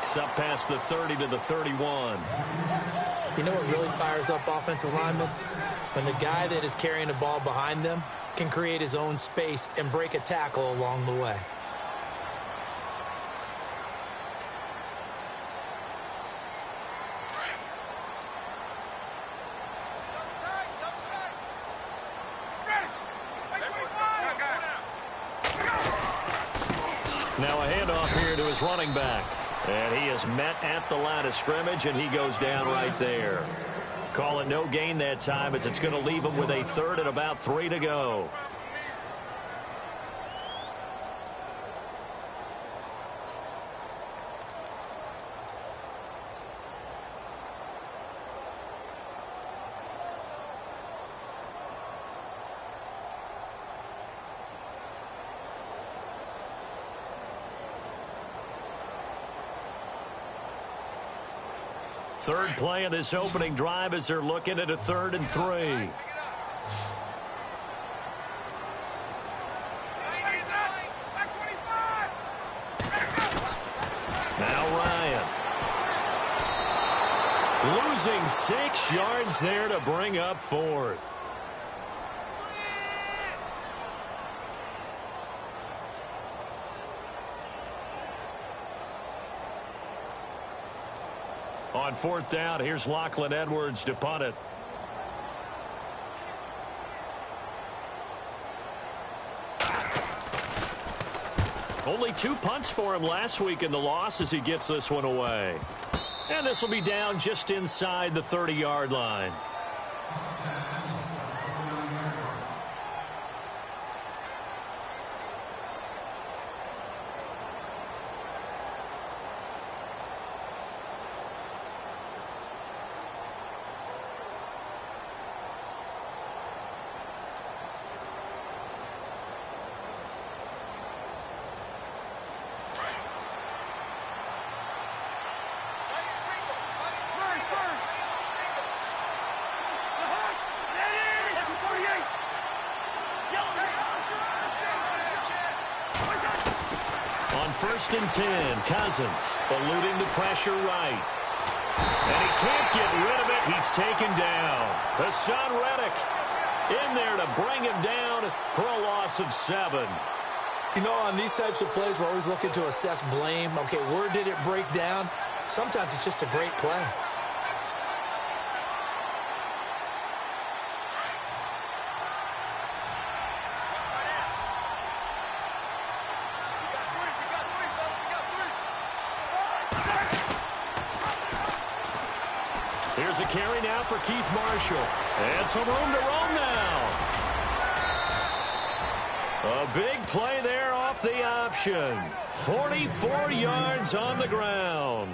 6, up past the 30 to the 31. You know what really fires up offensive linemen? When the guy that is carrying the ball behind them can create his own space and break a tackle along the way. Now a handoff here to his running back. And he is met at the line of scrimmage, and he goes down right there. Call it no gain that time, as it's going to leave him with a third and about 3 to go. Third play of this opening drive as they're looking at a 3rd and 3. Now Ryan. Losing 6 yards there to bring up 4th. On 4th down, here's Lachlan Edwards to punt it. Only 2 punts for him last week in the loss as he gets this one away. And this will be down just inside the 30-yard line. On 1st and 10, Cousins eluding the pressure right. And he can't get rid of it. He's taken down. Hassan Reddick in there to bring him down for a loss of 7. You know, on these types of plays, we're always looking to assess blame. Okay, where did it break down? Sometimes it's just a great play. Here's a carry now for Keith Marshall. And some room to roam now. A big play there off the option. 44 yards on the ground.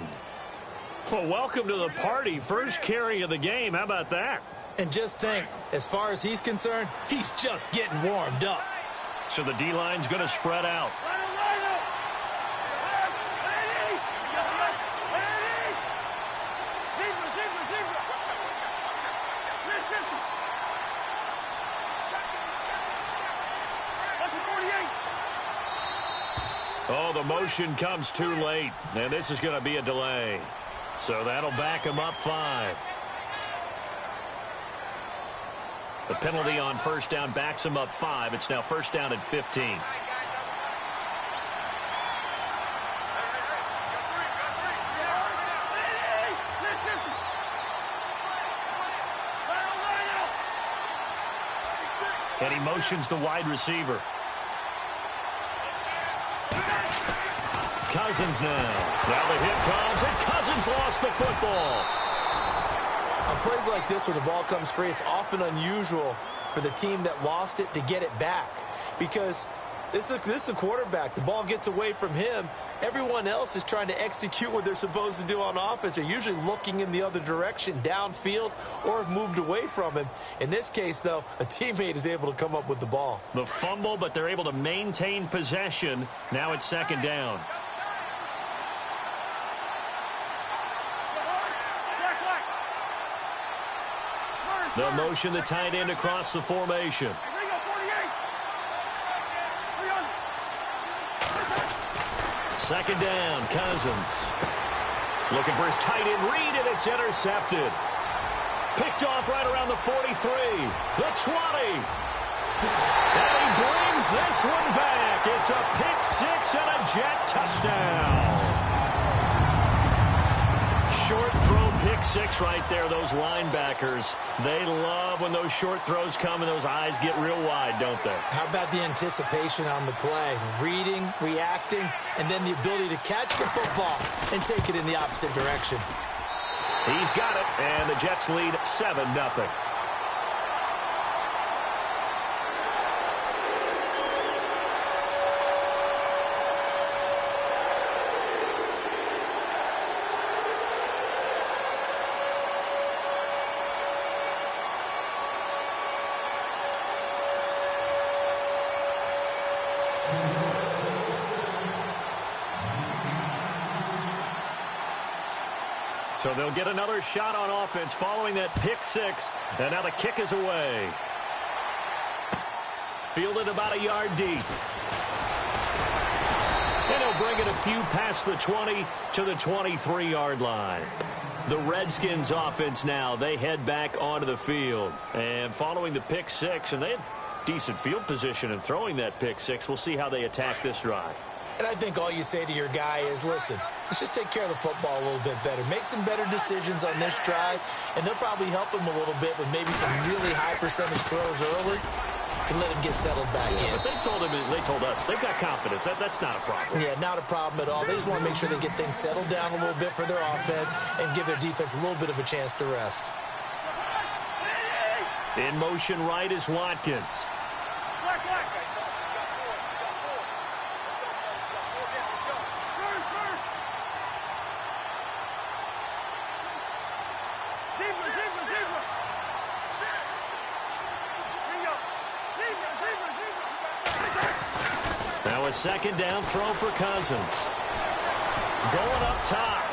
Well, welcome to the party. First carry of the game. How about that? And just think, as far as he's concerned, he's just getting warmed up. So the D-line's going to spread out. Oh, the motion comes too late, and this is going to be a delay. So that'll back him up 5. The penalty on 1st down backs him up 5. It's now 1st down at 15. And he motions the wide receiver. Cousins now. Now the hit comes, and Cousins lost the football. On plays like this where the ball comes free, it's often unusual for the team that lost it to get it back. Because this is the quarterback. The ball gets away from him. Everyone else is trying to execute what they're supposed to do on offense. They're usually looking in the other direction, downfield, or have moved away from him. In this case, though, a teammate is able to come up with the ball. The fumble, but they're able to maintain possession. Now it's 2nd down. The motion, the tight end across the formation. 2nd down, Cousins. Looking for his tight end read, and it's intercepted. Picked off right around the 43, the 20. And he brings this one back. It's a pick six and a Jet touchdown. Short throw pick six right there. Those linebackers, they love when those short throws come and those eyes get real wide, don't they? How about the anticipation on the play? Reading, reacting, and then the ability to catch the football and take it in the opposite direction. He's got it, and the Jets lead 7-0. So they'll get another shot on offense following that pick six. And now the kick is away. Fielded about a yard deep. And he'll bring it a few past the 20 to the 23-yard line. The Redskins offense now, they head back onto the field. And following the pick six, and they had decent field position in throwing that pick six. We'll see how they attack this drive. And I think all you say to your guy is, listen, let's just take care of the football a little bit better. Make some better decisions on this drive, and they'll probably help him a little bit with maybe some really high percentage throws early to let him get settled back in. But they told us, they've got confidence. That's not a problem. Yeah, not a problem at all. They just want to make sure they get things settled down a little bit for their offense and give their defense a little bit of a chance to rest. In motion right is Watkins. Now a second down throw for Cousins. Going up top.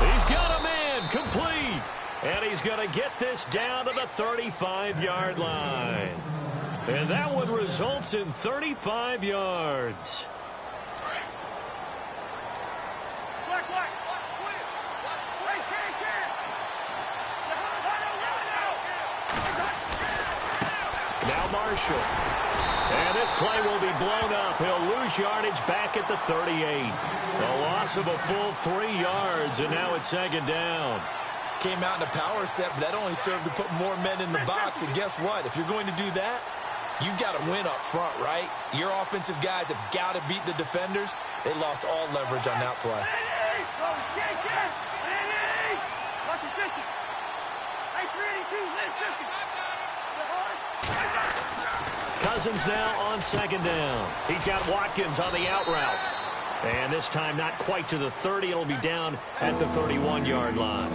He's got a man complete. And he's going to get this down to the 35-yard line. And that one results in 35 yards. Now Marshall. And this play will be blown up. He'll lose yardage back at the 38. A loss of a full 3 yards, and now it's second down. Came out in a power set, but that only served to put more men in the box. And guess what? If you're going to do that, you've got to win up front, right? Your offensive guys have got to beat the defenders. They lost all leverage on that play. Cousins now on second down. He's got Watkins on the out route. And this time not quite to the 30. It'll be down at the 31-yard line.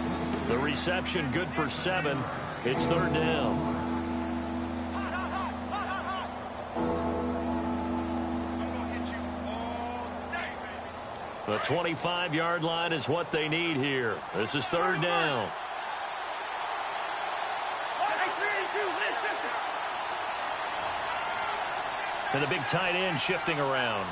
The reception good for 7. It's third down. The 25-yard line is what they need here. This is third down. And the big tight end shifting around.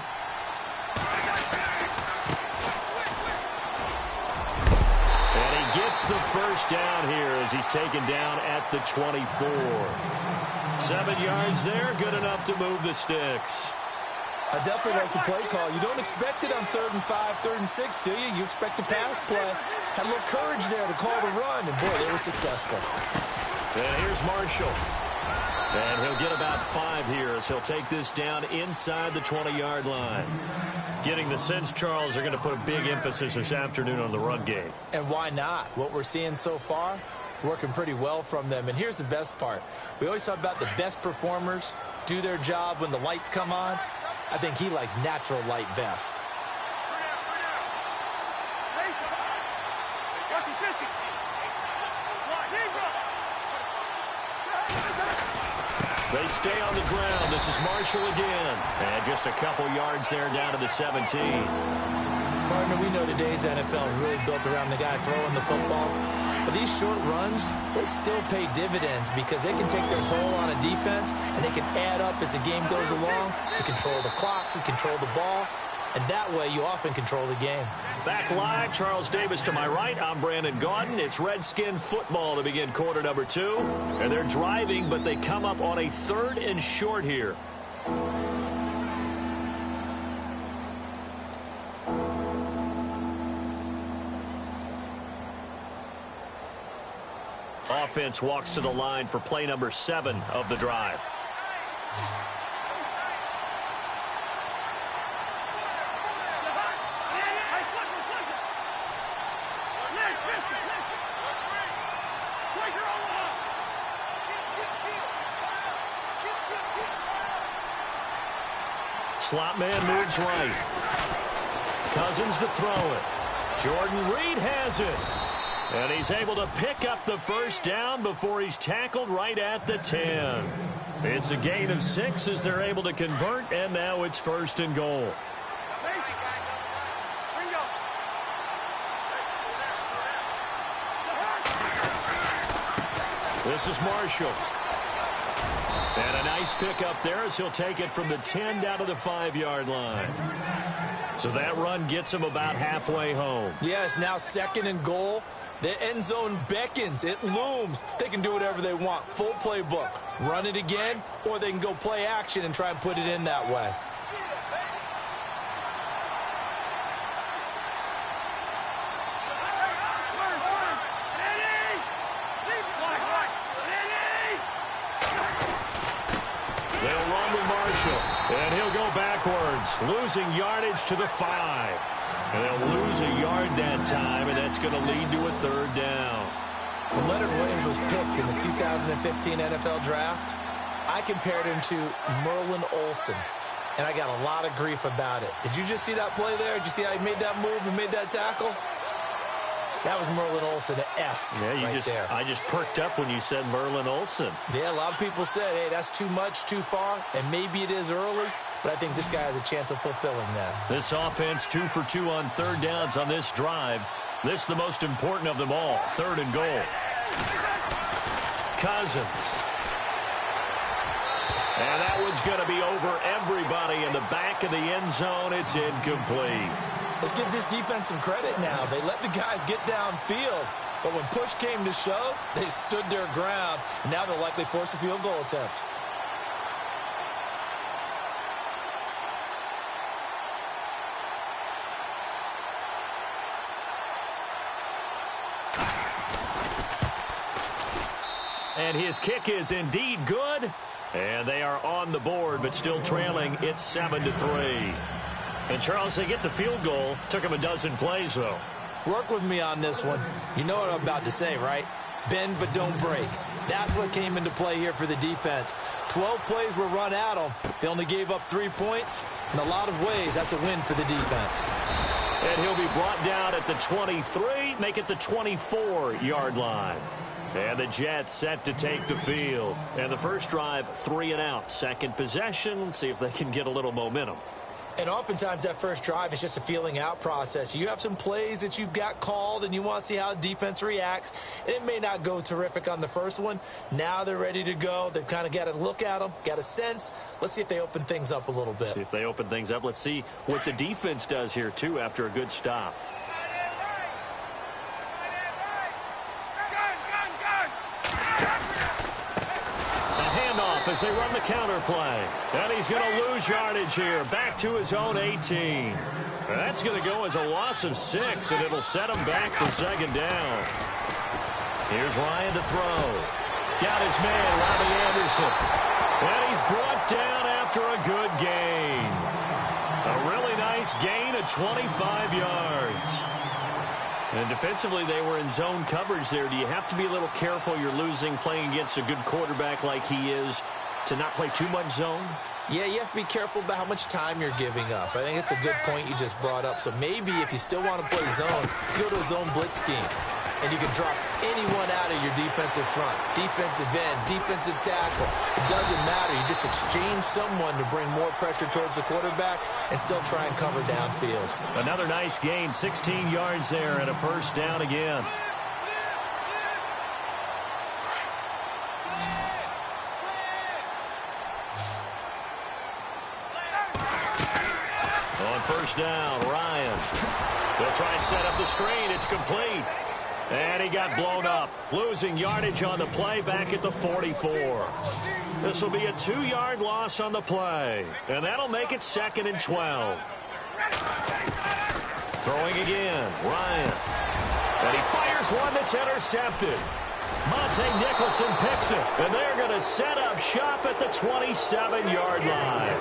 And he gets the first down here as he's taken down at the 24. 7 yards there, good enough to move the sticks. I definitely like the play call. You don't expect it on 3rd and 5, 3rd and 6, do you? You expect a pass play. Had a little courage there to call the run, and boy, they were successful. And here's Marshall. And he'll get about 5 here as he'll take this down inside the 20-yard line. Getting the sense, Charles, they're going to put a big emphasis this afternoon on the run game. And why not? What we're seeing so far, it's working pretty well from them. And here's the best part. We always talk about the best performers do their job when the lights come on. I think he likes natural light best. They stay on the ground. This is Marshall again. And just a couple yards there down to the 17. Partner, we know today's NFL is really built around the guy throwing the football. But these short runs, they still pay dividends because they can take their toll on a defense and they can add up as the game goes along. They control the clock, they control the ball, and that way you often control the game. Back live, Charles Davis to my right. I'm Brandon Gaudin. It's Redskin football to begin quarter number 2. And they're driving, but they come up on a 3rd and short here. Offense walks to the line for play number 7 of the drive. Slot man moves right. Cousins to throw it. Jordan Reed has it. And he's able to pick up the first down before he's tackled right at the 10. It's a gain of 6 as they're able to convert, and now it's 1st and goal. This is Marshall. And a nice pickup there as he'll take it from the 10 down to the 5-yard line. So that run gets him about halfway home. Yes, now 2nd and goal. The end zone beckons. It looms. They can do whatever they want. Full playbook. Run it again, or they can go play action and try and put it in that way. They'll run with Marshall, and he'll go backwards, losing yardage to the 5. And they'll lose a yard that time, and that's going to lead to a 3rd down. When Leonard Williams was picked in the 2015 NFL Draft, I compared him to Merlin Olsen, and I got a lot of grief about it. Did you just see that play there? Did you see how he made that move and made that tackle? That was Merlin Olsen-esque there. I just perked up when you said Merlin Olsen. Yeah, a lot of people said, hey, that's too much, too far, and maybe it is early. But I think this guy has a chance of fulfilling that. This offense 2 for 2 on 3rd downs on this drive. This the most important of them all. 3rd and goal. Cousins. And that one's going to be over everybody in the back of the end zone. It's incomplete. Let's give this defense some credit now. They let the guys get downfield. But when push came to shove, they stood their ground. And now they'll likely force a field goal attempt. And his kick is indeed good. And they are on the board, but still trailing. It's 7-3. And, Charles, they get the field goal. Took him a dozen plays, though. Work with me on this one. You know what I'm about to say, right? Bend but don't break. That's what came into play here for the defense. 12 plays were run at them. They only gave up 3 points. In a lot of ways, that's a win for the defense. And he'll be brought down at the 23, make it the 24-yard line. And the Jets set to take the field. And the first drive, 3 and out. Second possession, see if they can get a little momentum. And oftentimes that first drive is just a feeling out process. You have some plays that you've got called and you want to see how the defense reacts. And it may not go terrific on the first one. Now they're ready to go. They've kind of got to look at them, got a sense. Let's see if they open things up a little bit. See if they open things up. Let's see what the defense does here, too, after a good stop. As they run the counter play. And he's going to lose yardage here. Back to his own 18. And that's going to go as a loss of 6, and it'll set him back for 2nd down. Here's Ryan to throw. Got his man, Robbie Anderson. And he's brought down after a good gain. A really nice gain of 25 yards. And defensively, they were in zone coverage there. Do you have to be a little careful? You're losing playing against a good quarterback like he is to not play too much zone? Yeah, you have to be careful about how much time you're giving up. I think it's a good point you just brought up. So maybe if you still want to play zone, you go to a zone blitz scheme. And you can drop anyone out of your defensive front. Defensive end, defensive tackle. It doesn't matter. You just exchange someone to bring more pressure towards the quarterback and still try and cover downfield. Another nice gain, 16 yards there and a first down again. On first down. Ryan. They'll try and set up the screen. It's complete. And he got blown up. Losing yardage on the play back at the 44. This will be a 2-yard loss on the play. And that'll make it 2nd and 12. Throwing again. Ryan. And he fires one that's intercepted. Monte Nicholson picks it. And they're going to set up shop at the 27-yard line.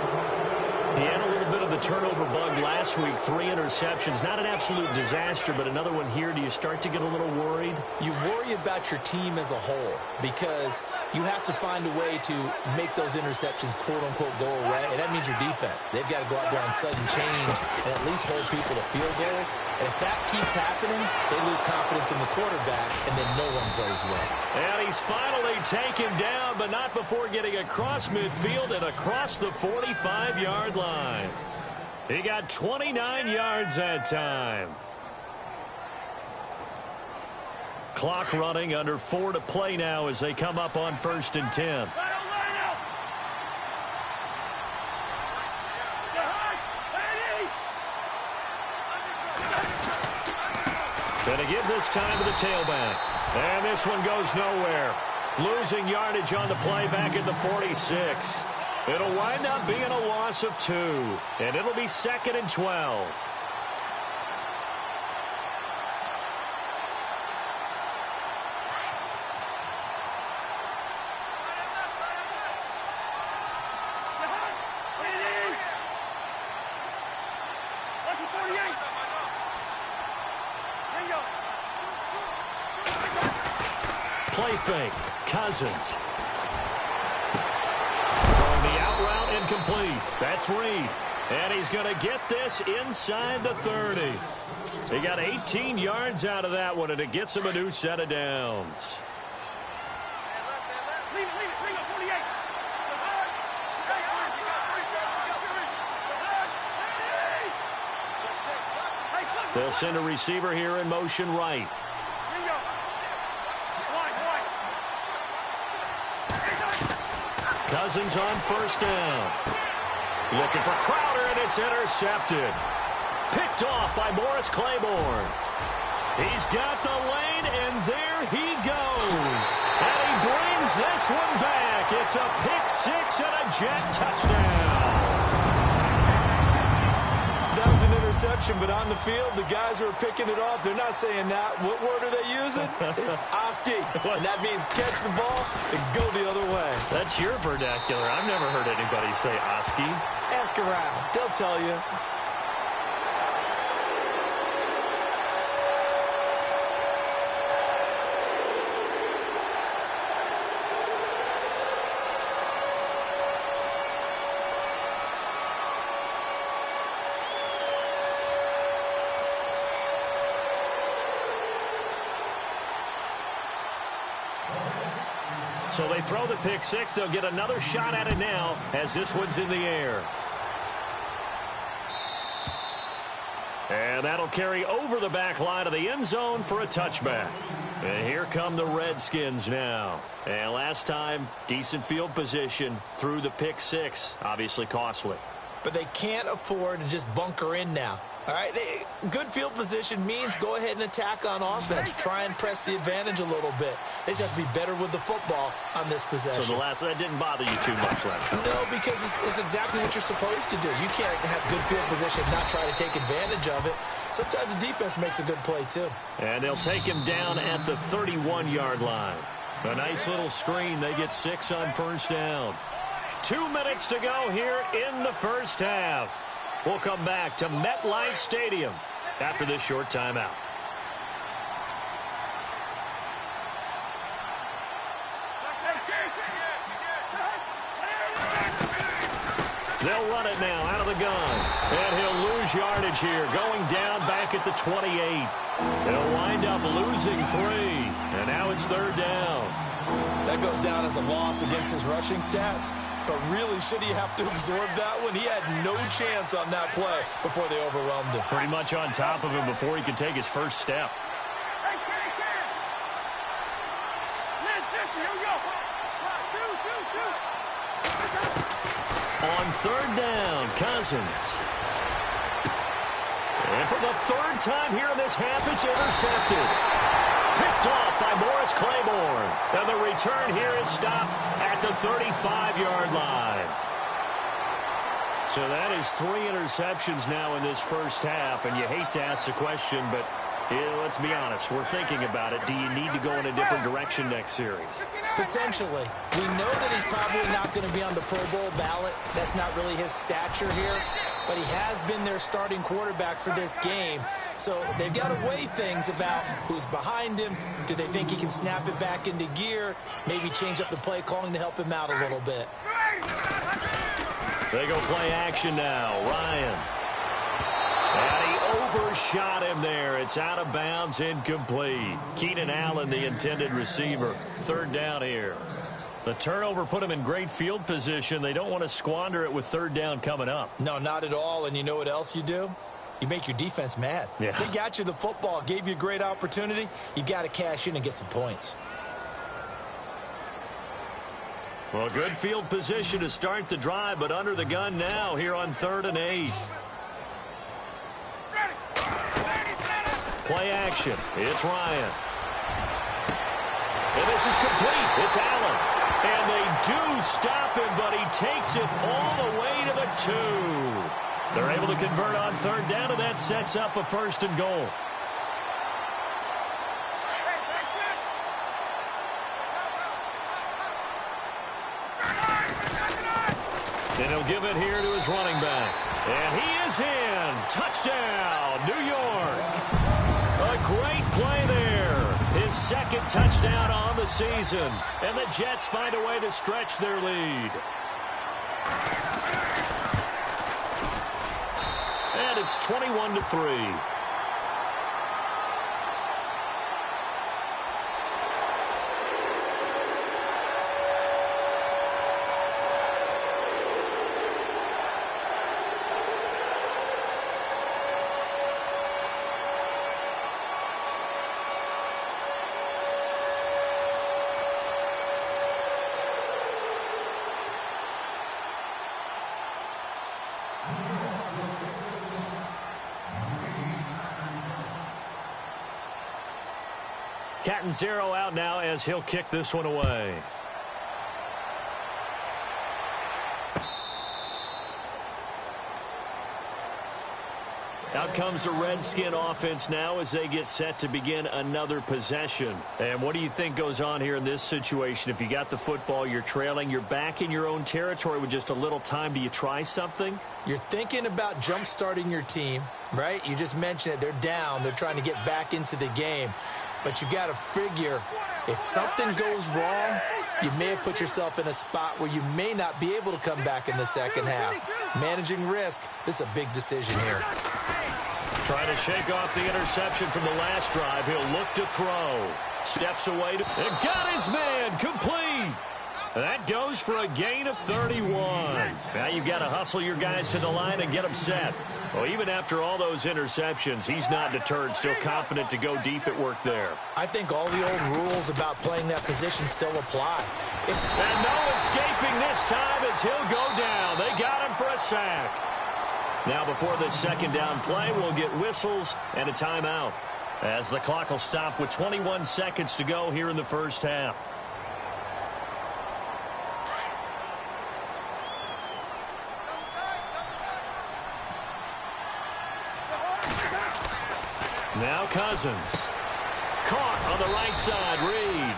He had a little bit of the turnover bug last week, 3 interceptions. Not an absolute disaster, but another one here. Do you start to get a little worried? You worry about your team as a whole because you have to find a way to make those interceptions, quote-unquote, go away, and that means your defense. They've got to go out there on sudden change and at least hold people to field goals. And if that keeps happening, they lose confidence in the quarterback, and then no one plays well. And he's finally taken down, but not before getting across midfield and across the 45-yard line. He got 29 yards that time. Clock running, under 4 to play now as they come up on 1st and 10. Going to give this time to the tailback. And this one goes nowhere. Losing yardage on the play back at the 46. It'll wind up being a loss of 2. And it'll be 2nd and 12. Play fake. Cousins. Throwing the out route incomplete. That's Reed. And he's going to get this inside the 30. He got 18 yards out of that one, and it gets him a new set of downs. They'll send a receiver here in motion right. Cousins on first down. Looking for Crowder, and it's intercepted. Picked off by Morris Claiborne. He's got the lane, and there he goes. And he brings this one back. It's a pick-6 and a jet touchdown. That was an interception, but on the field, the guys who are picking it off, they're not saying that. What word are they using? It's Oski. And that means catch the ball and go the other way. That's your vernacular. I've never heard anybody say Oski. Ask around. They'll tell you. So they throw the pick-6. They'll get another shot at it now as this one's in the air. And that'll carry over the back line of the end zone for a touchback. And here come the Redskins now. And last time, decent field position through the pick-6. Obviously costly. But they can't afford to just bunker in now. All right, good field position means go ahead and attack on offense. Try and press the advantage a little bit. They just have to be better with the football on this possession. So that didn't bother you too much last time? No, because it's exactly what you're supposed to do. You can't have good field position and not try to take advantage of it. Sometimes the defense makes a good play, too. And they'll take him down at the 31-yard line. A nice little screen. They get 6 on first down. 2 minutes to go here in the first half. We'll come back to MetLife Stadium after this short timeout. They'll run it now out of the gun. And he'll lose yardage here, going down back at the 28. They'll wind up losing 3. And now it's 3rd down. That goes down as a loss against his rushing stats. But really, should he have to absorb that one? He had no chance on that play before they overwhelmed him. Pretty much on top of him before he could take his first step. On 3rd down, Cousins. And for the third time here in this half, it's intercepted. Picked off by Morris Claiborne. And the return here is stopped at the 35-yard line. So that is 3 interceptions now in this first half. And you hate to ask the question, but let's be honest. We're thinking about it. Do you need to go in a different direction next series? Potentially. We know that he's probably not going to be on the Pro Bowl ballot. That's not really his stature here. But he has been their starting quarterback for this game. So they've got to weigh things about who's behind him. Do they think he can snap it back into gear? Maybe change up the play calling to help him out a little bit. They go play action now. Ryan. And he overshot him there. It's out of bounds, incomplete. Keenan Allen, the intended receiver. Third down here. The turnover put him in great field position. They don't want to squander it with third down coming up. No, not at all. And you know what else you do? You make your defense mad. Yeah. They got you the football, gave you a great opportunity. You got to cash in and get some points. Well, good field position to start the drive, but under the gun now here on 3rd and 8. Play action. It's Ryan. And this is complete. It's Allen. And they do stop him, but he takes it all the way to the 2. They're able to convert on 3rd down, and that sets up a 1st and goal. And he'll give it here to his running back. And he is in. Touchdown, New York. A great play there. His 2nd touchdown on the season. And the Jets find a way to stretch their lead. And it's 21-3. Cat and 0 out now as he'll kick this one away. Out comes the Redskin offense now as they get set to begin another possession. And what do you think goes on here in this situation? If you got the football, you're trailing, you're back in your own territory with just a little time. Do you try something? You're thinking about jump-starting your team, right? You just mentioned it. They're down. They're trying to get back into the game. But you got to figure if something goes wrong, you may have put yourself in a spot where you may not be able to come back in the second half. Managing risk, this is a big decision here. Trying to shake off the interception from the last drive. He'll look to throw. Steps away and got his man complete. That goes for a gain of 31. Now you've got to hustle your guys to the line and get them set. Well, even after all those interceptions, he's not deterred, still confident to go deep at work there. I think all the old rules about playing that position still apply. And no escaping this time as he'll go down. They got him for a sack. Now before this second down play, we'll get whistles and a timeout as the clock will stop with 21 seconds to go here in the first half. Now Cousins. Caught on the right side, Reed.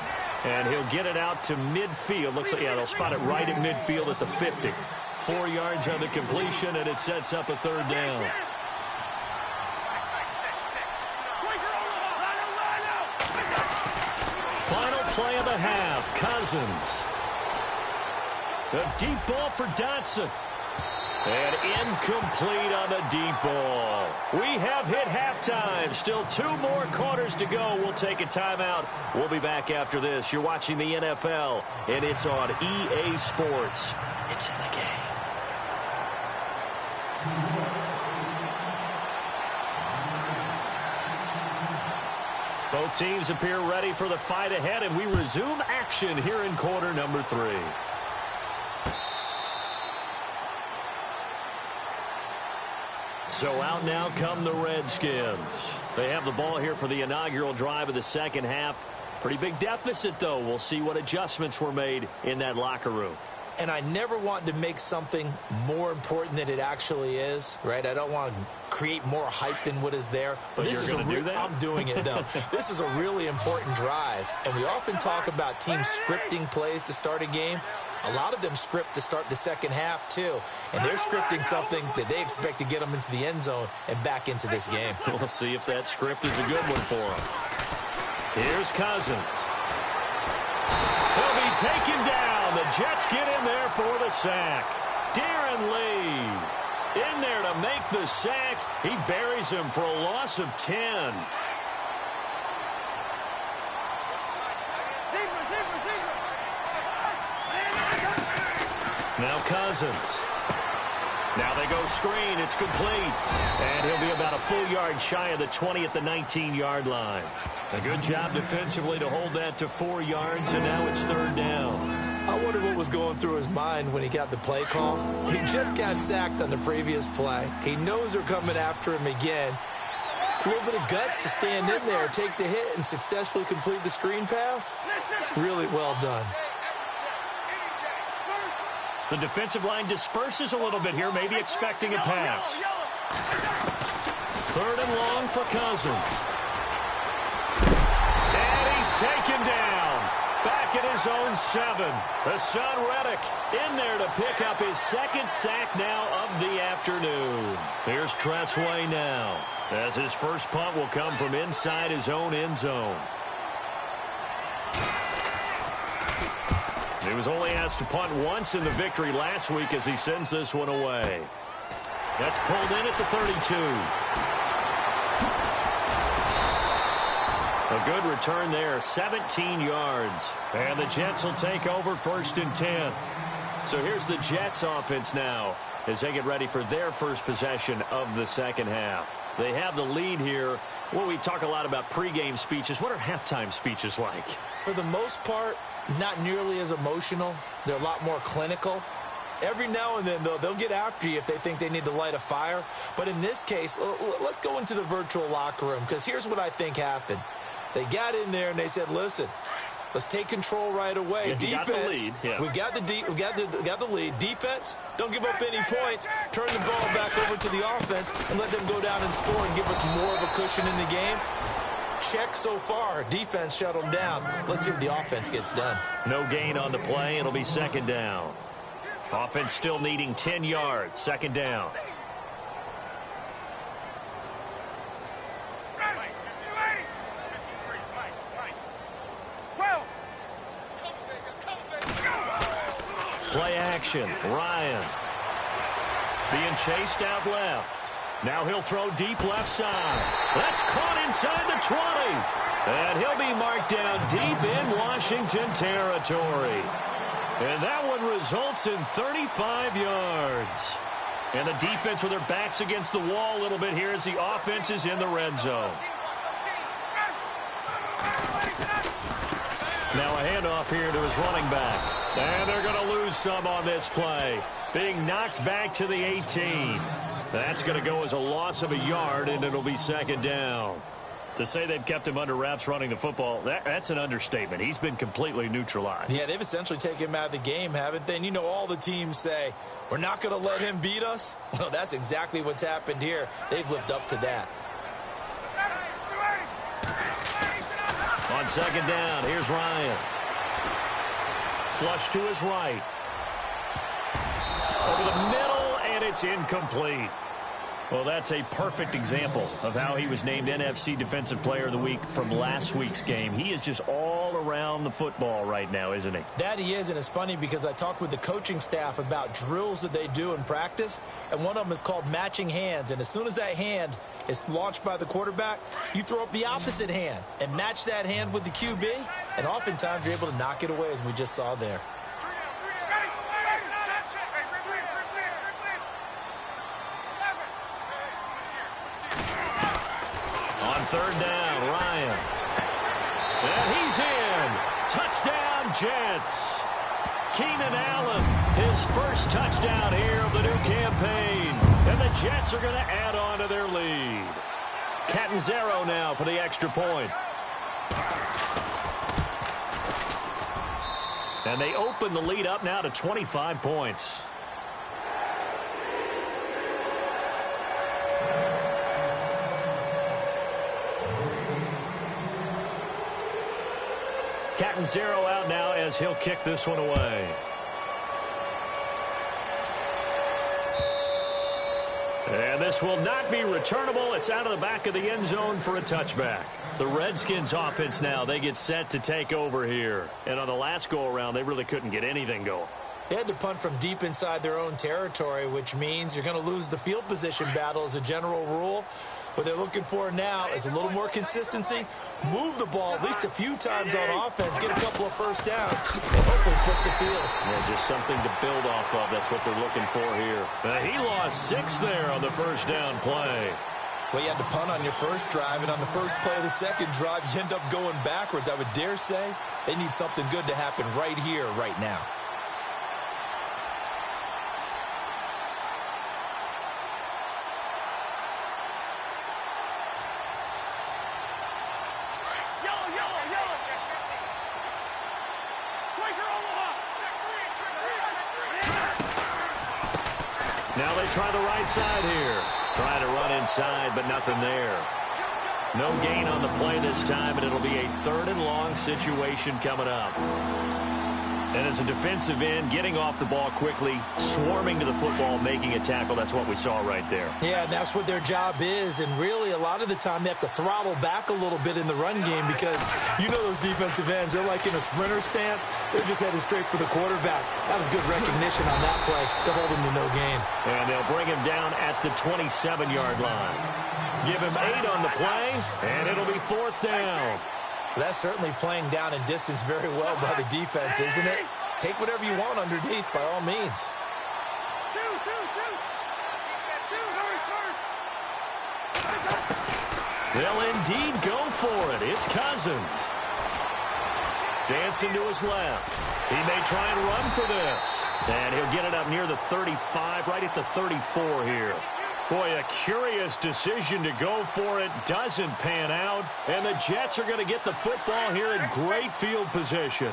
And he'll get it out to midfield. Looks like, yeah, they'll spot it right at midfield at the 50. 4 yards on the completion, and it sets up a third down. Final play of the half, Cousins. A deep ball for Dotson. And incomplete on the deep ball. We have hit halftime. Still 2 more quarters to go. We'll take a timeout. We'll be back after this. You're watching the NFL, and it's on EA Sports. It's in the game. Both teams appear ready for the fight ahead, and we resume action here in quarter number 3. So out now come the Redskins. They have the ball here for the inaugural drive of the second half. Pretty big deficit, though. We'll see what adjustments were made in that locker room. And I never want to make something more important than it actually is, right? I don't want to create more hype than what is there. But this is do that? I'm doing it, though. This is a really important drive. And we often talk about teams scripting plays to start a game. A lot of them script to start the second half, too. And they're scripting something that they expect to get them into the end zone and back into this game. We'll see if that script is a good one for them. Here's Cousins. He'll be taken down. The Jets get in there for the sack. Darren Lee in there to make the sack. He buries him for a loss of 10. Now Cousins. Now they go screen. It's complete. And he'll be about a full yard shy of the 20 at the 19-yard line. A good job defensively to hold that to 4 yards, and now it's third down. I wonder what was going through his mind when he got the play call. He just got sacked on the previous play. He knows they're coming after him again. A little bit of guts to stand in there, take the hit, and successfully complete the screen pass. Really well done. The defensive line disperses a little bit here, maybe expecting a pass. Third and long for Cousins. And he's taken down. Back at his own 7. Hassan Reddick in there to pick up his second sack now of the afternoon. Here's Tressway now, as his first punt will come from inside his own end zone. He was only asked to punt once in the victory last week as he sends this one away. That's pulled in at the 32. A good return there, 17 yards. And the Jets will take over first and 10. So here's the Jets offense now as they get ready for their first possession of the second half. They have the lead here. Well, we talk a lot about pregame speeches. What are halftime speeches like? For the most part, not nearly as emotional. They're a lot more clinical. Every now and then, though, they'll get after you if they think they need to light a fire. But in this case, let's go into the virtual locker room, because here's what I think happened. They got in there and they said, listen, let's take control right away. Yeah, defense, we got the lead. Defense, don't give up any points. Turn the ball back over to the offense and let them go down and score and give us more of a cushion in the game. Check so far. Defense shut them down. Let's see if the offense gets done. No gain on the play. It'll be second down. Offense still needing 10 yards. Second down. Play action. Ryan being chased out left. Now he'll throw deep left side. That's caught inside the 20. And he'll be marked down deep in Washington territory. And that one results in 35 yards. And the defense with their backs against the wall a little bit here as the offense is in the red zone. Now a handoff here to his running back. And they're going to lose some on this play. Being knocked back to the 18. That's going to go as a loss of a yard, and it'll be second down. To say they've kept him under wraps running the football, that's an understatement. He's been completely neutralized. Yeah, they've essentially taken him out of the game, haven't they? And you know, all the teams say, we're not going to let him beat us. Well, that's exactly what's happened here. They've lived up to that. On second down, here's Ryan. Flush to his right. Over the middle, and it's incomplete. Well, that's a perfect example of how he was named NFC Defensive Player of the Week from last week's game. He is just all around the football right now, isn't he? That he is, and it's funny because I talked with the coaching staff about drills that they do in practice, and one of them is called matching hands. And as soon as that hand is launched by the quarterback, you throw up the opposite hand and match that hand with the QB, and oftentimes you're able to knock it away, as we just saw there. Third down, Ryan. And he's in. Touchdown, Jets. Keenan Allen His first touchdown here of the new campaign. And the Jets are going to add on to their lead. Catanzaro now for the extra point. And they open the lead up now to 25 points. Catanzaro out now as he'll kick this one away. And this will not be returnable. It's out of the back of the end zone for a touchback. The Redskins offense now, they get set to take over here. And on the last go-around, they really couldn't get anything going. They had to punt from deep inside their own territory, which means you're going to lose the field position battle as a general rule. What they're looking for now is a little more consistency, move the ball at least a few times on offense, get a couple of first downs, and hopefully flip the field. Yeah, just something to build off of. That's what they're looking for here. He lost 6 there on the first down play. Well, you had to punt on your first drive, and on the first play of the second drive, you end up going backwards. I would dare say they need something good to happen right here, right now. Now they try the right side here. Trying to run inside, but nothing there. No gain on the play this time, and it'll be a 3rd and long situation coming up. And as a defensive end, getting off the ball quickly, swarming to the football, making a tackle, that's what we saw right there. Yeah, and that's what their job is. And really, a lot of the time, they have to throttle back a little bit in the run game because you know those defensive ends, they're like in a sprinter stance. They're just headed straight for the quarterback. That was good recognition on that play to hold him to no gain. And they'll bring him down at the 27-yard line. Give him 8 on the play, and it'll be 4th down. That's certainly playing down in distance very well by the defense, isn't it? Take whatever you want underneath, by all means. They'll indeed go for it. It's Cousins. Dancing to his left. He may try and run for this. And he'll get it up near the 35, right at the 34 here. Boy, a curious decision to go for it. Doesn't pan out. And the Jets are going to get the football here in great field position.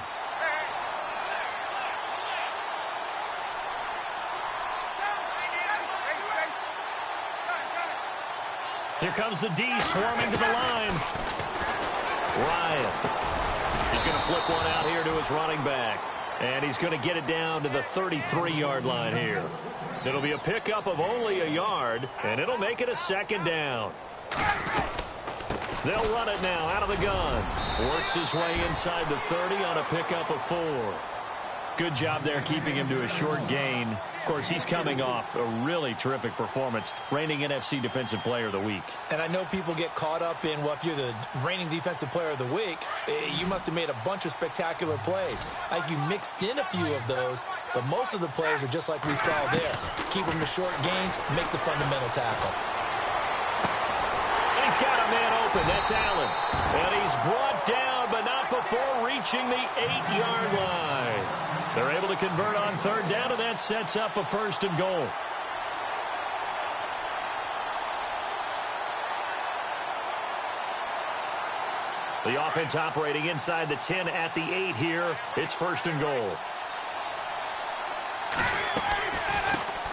Here comes the D swarming to the line. Ryan. He's going to flip one out here to his running back. And he's going to get it down to the 33-yard line here. It'll be a pickup of only a yard, and it'll make it a 2nd down. They'll run it now out of the gun. Works his way inside the 30 on a pickup of 4. Good job there keeping him to a short gain. Of course, he's coming off a really terrific performance, reigning NFC Defensive Player of the Week. And I know people get caught up in, well, if you're the reigning Defensive Player of the Week, you must have made a bunch of spectacular plays. Like you mixed in a few of those, but most of the plays are just like we saw there. Keep them to short gains, make the fundamental tackle. He's got a man open. That's Allen. And he's brought down, but not before reaching the 8-yard line. They're able to convert on 3rd down, and that sets up a 1st and goal. The offense operating inside the 10 at the 8 here. It's 1st and goal.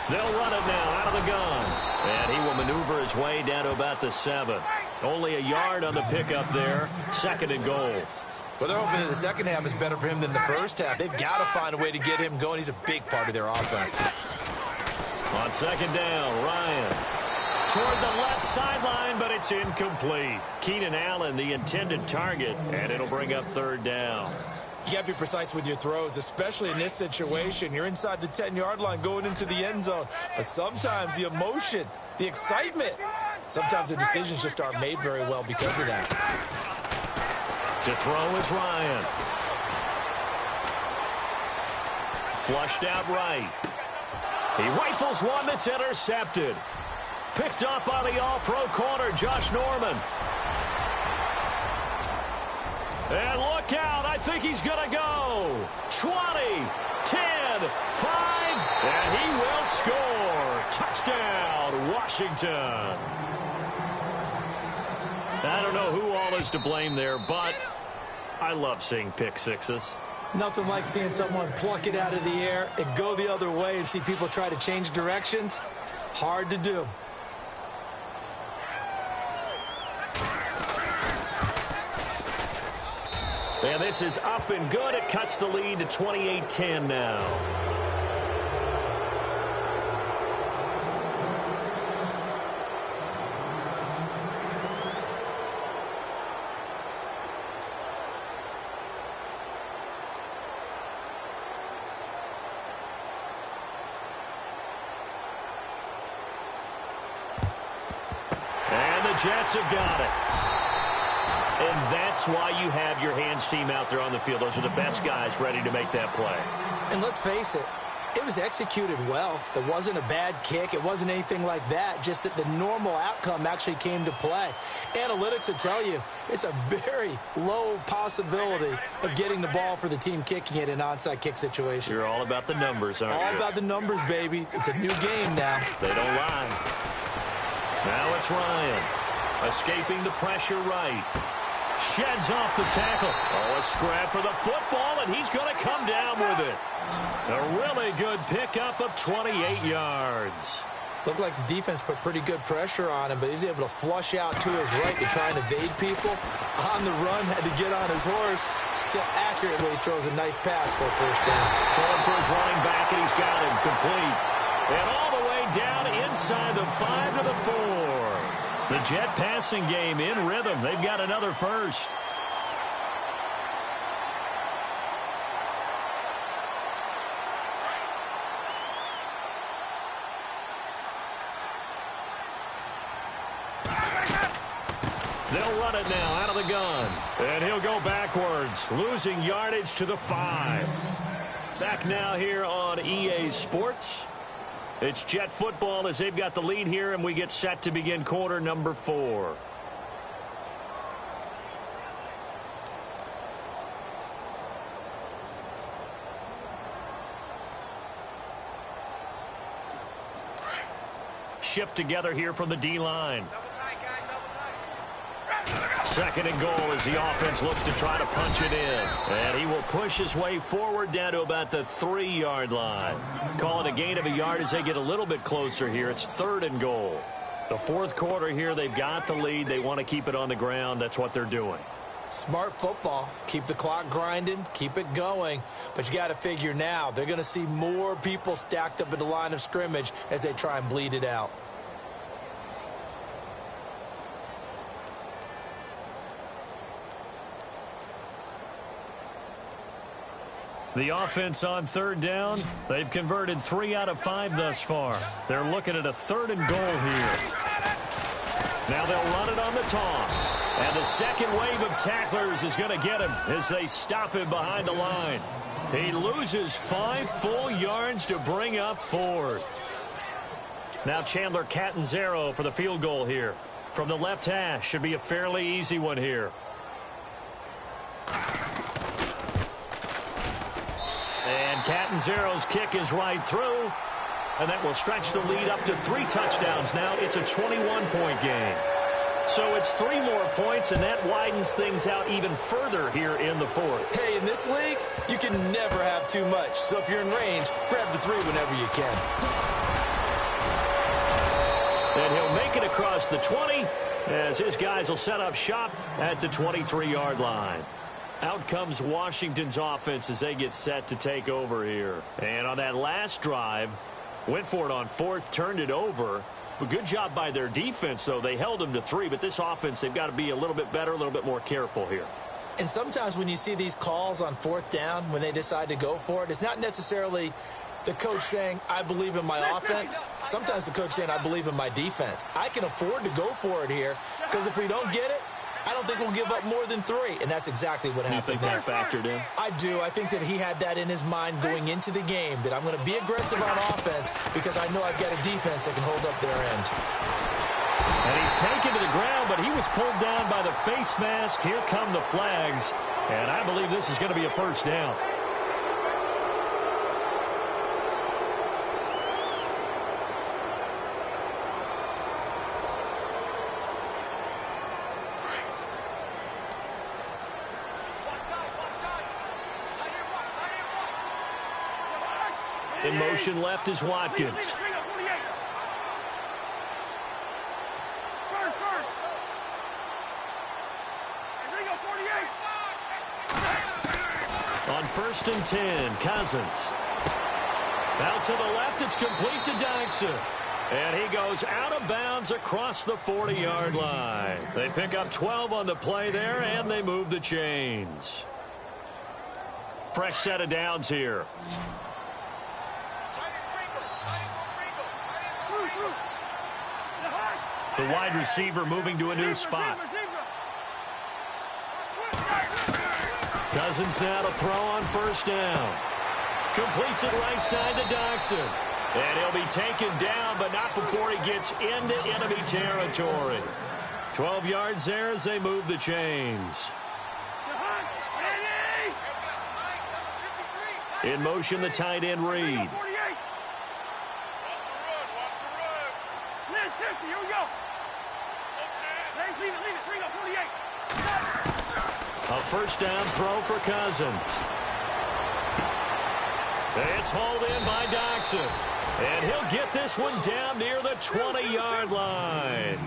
They'll run it now out of the gun. And he will maneuver his way down to about the 7. Only a yard on the pickup there. 2nd and goal. Well, they're hoping that the second half is better for him than the first half. They've got to find a way to get him going. He's a big part of their offense. On 2nd down, Ryan. Toward the left sideline, but it's incomplete. Keenan Allen, the intended target, and it'll bring up 3rd down. You got to be precise with your throws, especially in this situation. You're inside the 10-yard line going into the end zone. But sometimes the emotion, the excitement, sometimes the decisions just aren't made very well because of that. To throw is Ryan. Flushed out right. He rifles one that's intercepted. Picked up by the all-pro corner, Josh Norman. And look out, I think he's going to go. 20, 10, 5, Washington. I don't know who all is to blame there, but I love seeing pick sixes. Nothing like seeing someone pluck it out of the air and go the other way and see people try to change directions. Hard to do. And this is up and good. It cuts the lead to 28-10 now. And the Jets have got it. And that's why you have your hands team out there on the field. Those are the best guys ready to make that play. And let's face it, it was executed well. It wasn't a bad kick. It wasn't anything like that. Just that the normal outcome actually came to play. Analytics will tell you it's a very low possibility of getting the ball for the team kicking it in an onside kick situation. You're all about the numbers, aren't you? All about the numbers, baby. It's a new game now. They don't lie. Now it's Ryan. Escaping the pressure right. Sheds off the tackle. Oh, a scrap for the football, and he's going to come down with it. A really good pickup of 28 yards. Looked like the defense put pretty good pressure on him, but he's able to flush out to his right to try and evade people. On the run, had to get on his horse. Still accurately throws a nice pass for a first down. Throwing for his running back, and he's got him complete. And all the way down inside the 5 to the 4. The Jet passing game in rhythm. They've got another first. They'll run it now out of the gun. And he'll go backwards, losing yardage to the 5. Back now here on EA Sports. It's Jet football as they've got the lead here, and we get set to begin quarter number 4. Shift together here from the D-line. Second and goal as the offense looks to try to punch it in. And he will push his way forward down to about the 3-yard line. Call it a gain of a yard as they get a little bit closer here. It's third and goal. The fourth quarter here, they've got the lead. They want to keep it on the ground. That's what they're doing. Smart football. Keep the clock grinding. Keep it going. But you got to figure now, they're going to see more people stacked up at the line of scrimmage as they try and bleed it out. The offense on third down, they've converted 3 out of 5 thus far. They're looking at a third and goal here. Now they'll run it on the toss. And the second wave of tacklers is going to get him as they stop him behind the line. He loses 5 full yards to bring up fourth. Now Chandler Catanzaro for the field goal here. From the left hash, should be a fairly easy one here. And Catanzaro's kick is right through. And that will stretch the lead up to 3 touchdowns now. It's a 21-point game. So it's 3 more points, and that widens things out even further here in the fourth. Hey, in this league, you can never have too much. So if you're in range, grab the 3 whenever you can. And he'll make it across the 20 as his guys will set up shop at the 23-yard line. Out comes Washington's offense as they get set to take over here. And on that last drive, went for it on fourth, turned it over. But good job by their defense, though. They held them to 3, but this offense, they've got to be a little bit better, a little bit more careful here. And sometimes when you see these calls on fourth down, when they decide to go for it, it's not necessarily the coach saying, I believe in my offense. Sometimes the coach saying, I believe in my defense. I can afford to go for it here because if we don't get it, I don't think we'll give up more than 3, and that's exactly what happened there. You think that factored in? I do. I think that he had that in his mind going into the game, that I'm going to be aggressive on offense because I know I've got a defense that can hold up their end. And he's taken to the ground, but he was pulled down by the face mask. Here come the flags, and I believe this is going to be a first down. In motion left is Watkins. On 1st and 10, Cousins. Out to the left, it's complete to Dyson. And he goes out of bounds across the 40-yard line. They pick up 12 on the play there, and they move the chains. Fresh set of downs here. The wide receiver moving to a new spot. Cousins now to throw on 1st down. Completes it right side to Doxson. And he'll be taken down, but not before he gets into enemy territory. 12 yards there as they move the chains. In motion, the tight end Reed. A 1st down throw for Cousins. It's hauled in by Doxson. And he'll get this one down near the 20-yard line.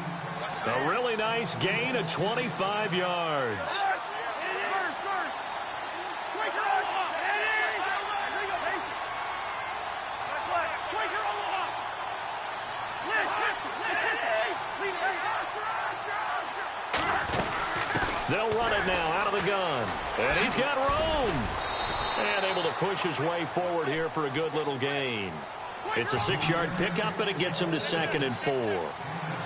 A really nice gain of 25 yards. They'll run it now out of the gun. And he's got room. And able to push his way forward here for a good little gain. It's a 6-yard pickup, and it gets him to 2nd and 4.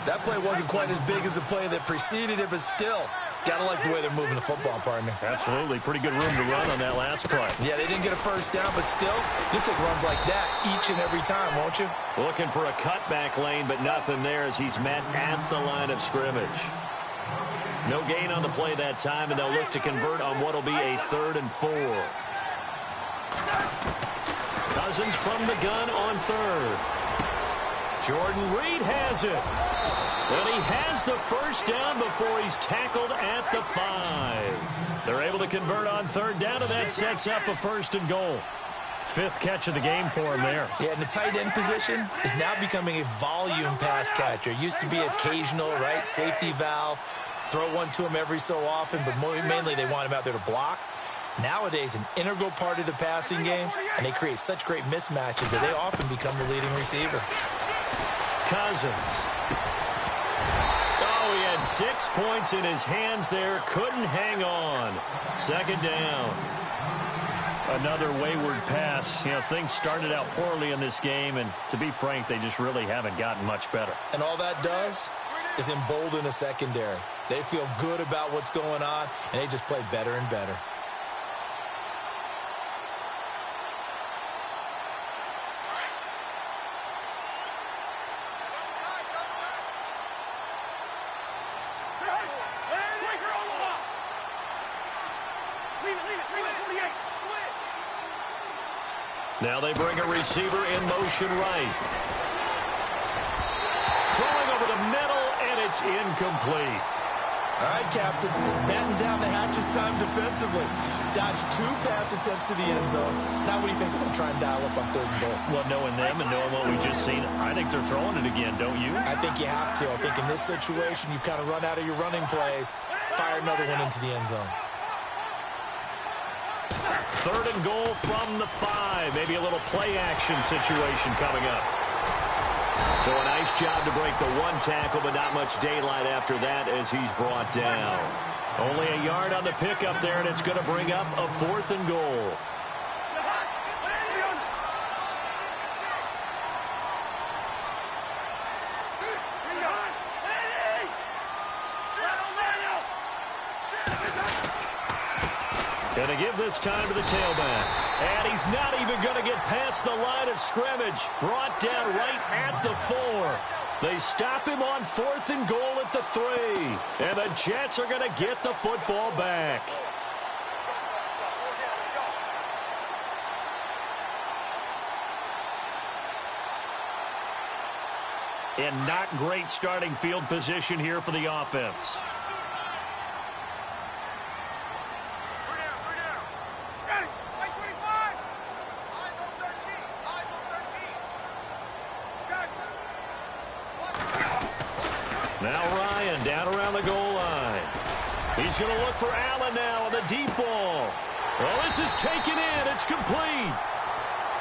That play wasn't quite as big as the play that preceded it, but still, gotta like the way they're moving the football, partner. Absolutely. Pretty good room to run on that last play. Yeah, they didn't get a 1st down, but still, you'll take runs like that each and every time, won't you? Looking for a cutback lane, but nothing there as he's met at the line of scrimmage. No gain on the play that time, and they'll look to convert on what will be a 3rd and 4. Cousins from the gun on 3rd. Jordan Reed has it. And he has the 1st down before he's tackled at the 5. They're able to convert on 3rd down, and that sets up a 1st and goal. 5th catch of the game for him there. Yeah, and the tight end position is now becoming a volume pass catcher. Used to be occasional, right? Safety valve. Throw one to him every so often, but mainly they want him out there to block. Nowadays, an integral part of the passing game, and they create such great mismatches that they often become the leading receiver. Cousins. Oh, he had 6 points in his hands there. Couldn't hang on. 2nd down. Another wayward pass. You know, things started out poorly in this game, and to be frank, they just really haven't gotten much better. And all that does is embolden a secondary. They feel good about what's going on, and they just play better and better. Now they bring a receiver in motion right. Throwing over the middle, and it's incomplete. All right, Captain. It's batten down the hatches time defensively. Dodged 2 pass attempts to the end zone. Now what do you think they're going to try and dial up on 3rd and goal? Well, knowing them and knowing what we just seen, I think they're throwing it again, don't you? I think you have to. I think in this situation, you've kind of run out of your running plays. Fire another one into the end zone. 3rd and goal from the 5. Maybe a little play action situation coming up. So a nice job to break the 1 tackle, but not much daylight after that as he's brought down. Only a yard on the pickup there, and it's going to bring up a 4th and goal. Going to give this time to the tailback. And he's not even going to get past the line of scrimmage. Brought down right at the 4. They stop him on 4th and goal at the 3. And the Jets are going to get the football back. And not great starting field position here for the offense. Now Ryan down around the goal line. He's going to look for Allen now on the deep ball. Well, this is taken in. It's complete.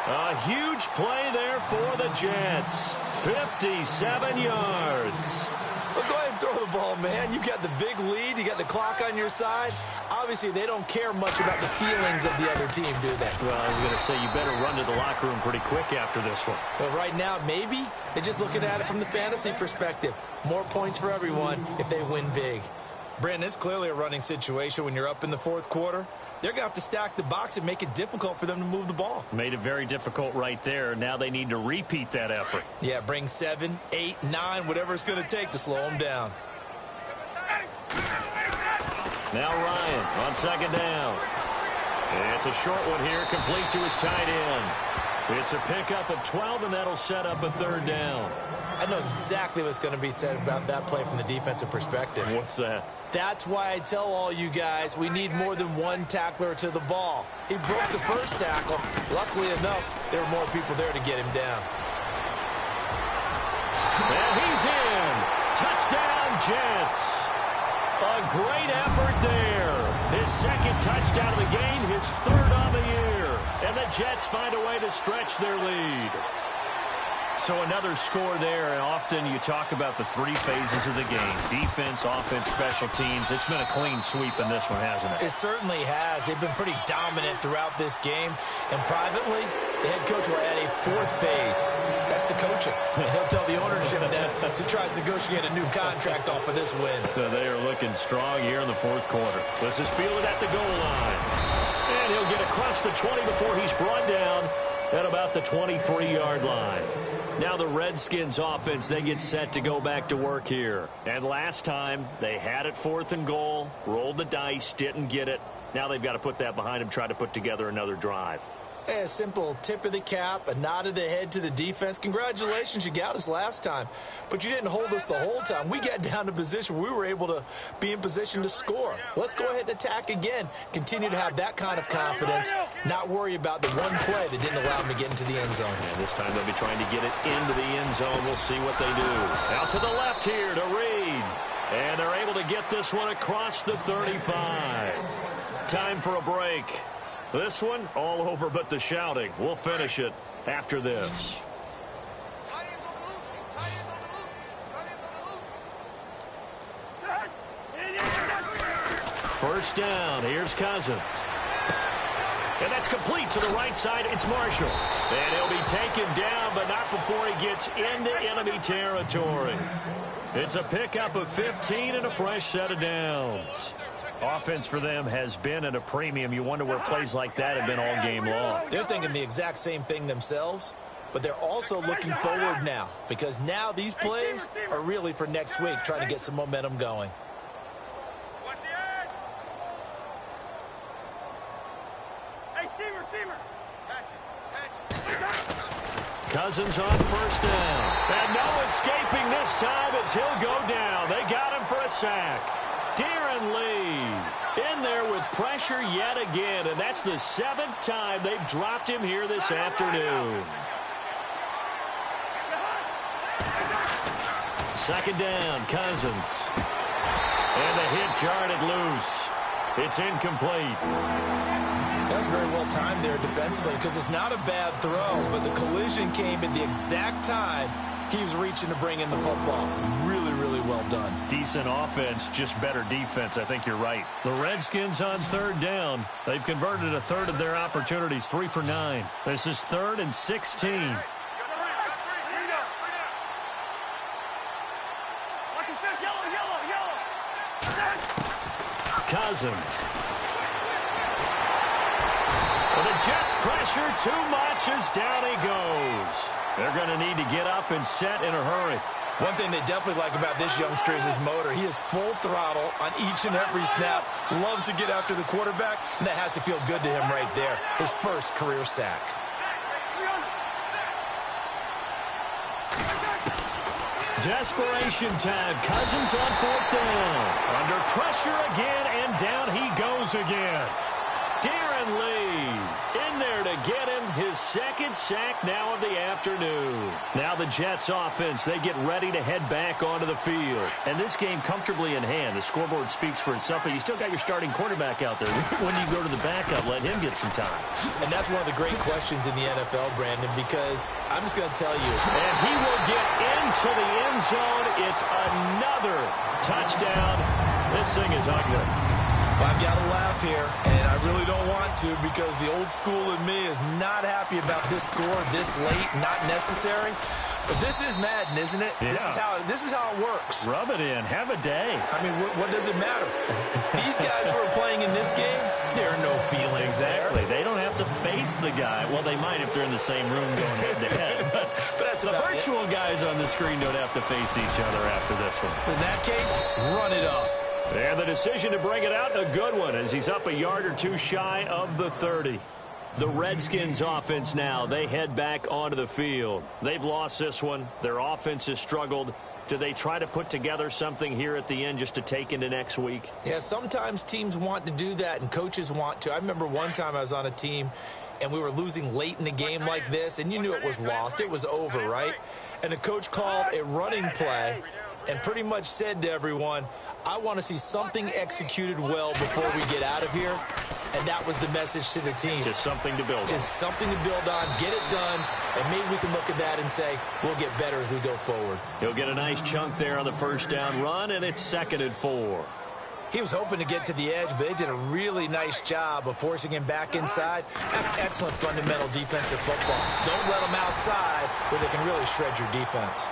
A huge play there for the Jets. 57 yards. Well, go ahead and throw the ball, man. You got the big lead. You got the clock on your side. Obviously, they don't care much about the feelings of the other team, do they? Well, I was going to say you better run to the locker room pretty quick after this one. But right now, maybe they're just looking at it from the fantasy perspective. More points for everyone if they win big. Brandon, it's clearly a running situation when you're up in the fourth quarter. They're going to have to stack the box and make it difficult for them to move the ball. Made it very difficult right there. Now they need to repeat that effort. Yeah, bring 7, 8, 9, whatever it's going to take to slow them down. Now Ryan on second down. It's a short one here, complete to his tight end. It's a pickup of 12, and that'll set up a third down. I know exactly what's going to be said about that play from the defensive perspective. What's that? That's why I tell all you guys we need more than one tackler to the ball. He broke the first tackle. Luckily enough, there were more people there to get him down. And he's in. Touchdown, Jets. A great effort there. His second touchdown of the game, his third on the year. And the Jets find a way to stretch their lead. So another score there, and often you talk about the three phases of the game. Defense, offense, special teams. It's been a clean sweep in this one, hasn't it? It certainly has. They've been pretty dominant throughout this game. And privately, the head coach will add a fourth phase. That's the coaching. And he'll tell the ownership that as he tries to negotiate a new contract off of this win. So they are looking strong here in the fourth quarter. This is fielded at the goal line. And he'll get across the 20 before he's brought down at about the 23-yard line. Now the Redskins offense, they get set to go back to work here. And last time, they had it 4th and goal, rolled the dice, didn't get it. Now they've got to put that behind them, try to put together another drive. A simple tip of the cap, a nod of the head to the defense. Congratulations, you got us last time. But you didn't hold us the whole time. We got down to position where we were able to be in position to score. Let's go ahead and attack again. Continue to have that kind of confidence. Not worry about the one play that didn't allow them to get into the end zone. And this time they'll be trying to get it into the end zone. We'll see what they do. Out to the left here to Reed. And they're able to get this one across the 35. Time for a break. This one, all over but the shouting. We'll finish it after this. First down, here's Cousins. And that's complete to the right side. It's Marshall. And he'll be taken down, but not before he gets into enemy territory. It's a pickup of 15 and a fresh set of downs. Offense for them has been at a premium. You wonder where plays like that have been all game long. They're thinking the exact same thing themselves, but they're also looking forward now because now these plays are really for next week, trying to get some momentum going. Cousins on first down. And no escaping this time as he'll go down. They got him for a sack. Darren Lee in there with pressure yet again, and that's the 7th time they've dropped him here this afternoon. Second down, Cousins. And the hit jarred it loose. It's incomplete. That's very well timed there defensively because it's not a bad throw, but the collision came at the exact time he was reaching to bring in the football. Really, really well done. Decent offense, just better defense. I think you're right. The Redskins on third down. They've converted a third of their opportunities, 3 for 9. This is 3rd and 16. Cousins. Well, the Jets pressure too much as down he goes. They're going to need to get up and set in a hurry. One thing they definitely like about this youngster is his motor. He is full throttle on each and every snap. Loves to get after the quarterback, and that has to feel good to him right there. His first career sack. Desperation time. Cousins on 4th down. Under pressure again, and down he goes again. Darren and lead. In there to get him his second sack now of the afternoon. Now the Jets offense, they get ready to head back onto the field. And this game comfortably in hand. The scoreboard speaks for itself, but you still got your starting quarterback out there. When you go to the backup, let him get some time. And that's one of the great questions in the NFL, Brandon, because I'm just going to tell you. And he will get into the end zone. It's another touchdown. This thing is ugly. I've got to laugh here, and I really don't want to because the old school in me is not happy about this score this late, not necessary. But this is Madden, isn't it? Yeah. This is how it works. Rub it in. Have a day. I mean, what does it matter? These guys who are playing in this game, there are no feelings Exactly. there. They don't have to face the guy. Well, they might if they're in the same room going head-to-head. But that's the virtual guys on the screen don't have to face each other after this one. In that case, run it up. And the decision to bring it out, a good one, as he's up a yard or two shy of the 30. The Redskins offense now, they head back onto the field. They've lost this one. Their offense has struggled. Do they try to put together something here at the end just to take into next week? Yeah, sometimes teams want to do that and coaches want to. I remember one time I was on a team and we were losing late in the game like this, and you knew it was lost. It was over, right? And the coach called a running play and pretty much said to everyone, I want to see something executed well before we get out of here. And that was the message to the team. Just something to build on. Just something to build on, get it done, and maybe we can look at that and say, we'll get better as we go forward. He'll get a nice chunk there on the first down run, and it's 2nd and 4. He was hoping to get to the edge, but they did a really nice job of forcing him back inside. That's excellent fundamental defensive football. Don't let them outside where they can really shred your defense.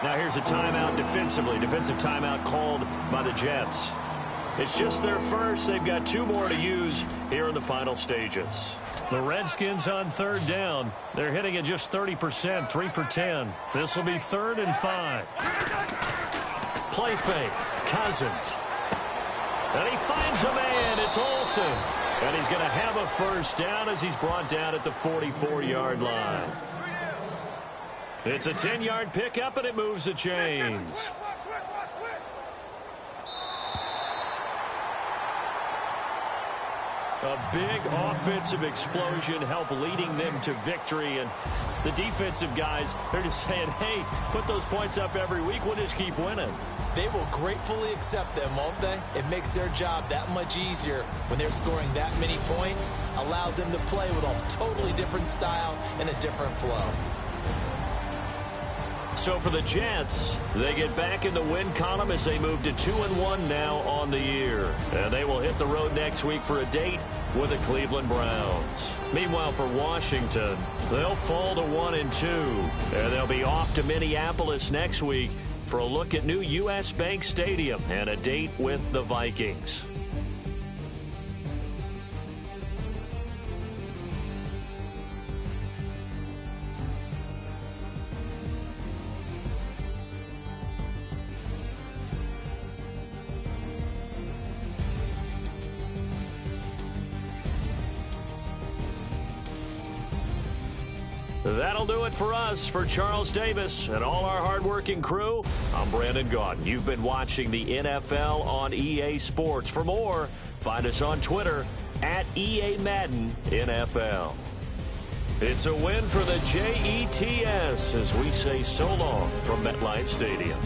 Now here's a timeout defensively. Defensive timeout called by the Jets. It's just their first. They've got 2 more to use here in the final stages. The Redskins on 3rd down. They're hitting at just 30%, 3 for 10. This will be 3rd and 5. Play fake. Cousins. And he finds a man. It's Olsen. And he's going to have a first down as he's brought down at the 44-yard line. It's a 10-yard pickup, and it moves the chains. A big offensive explosion helped leading them to victory. And the defensive guys, they're just saying, hey, put those points up every week. We'll just keep winning. They will gratefully accept them, won't they? It makes their job that much easier when they're scoring that many points. Allows them to play with a totally different style and a different flow. So for the Jets, they get back in the win column as they move to 2-1 now on the year. And they will hit the road next week for a date with the Cleveland Browns. Meanwhile, for Washington, they'll fall to 1-2. And they'll be off to Minneapolis next week for a look at new U.S. Bank Stadium and a date with the Vikings. That'll do it for us. For Charles Davis and all our hardworking crew, I'm Brandon Gaudin. You've been watching the NFL on EA Sports. For more, find us on Twitter at EA Madden NFL. It's a win for the Jets as we say so long from MetLife Stadium.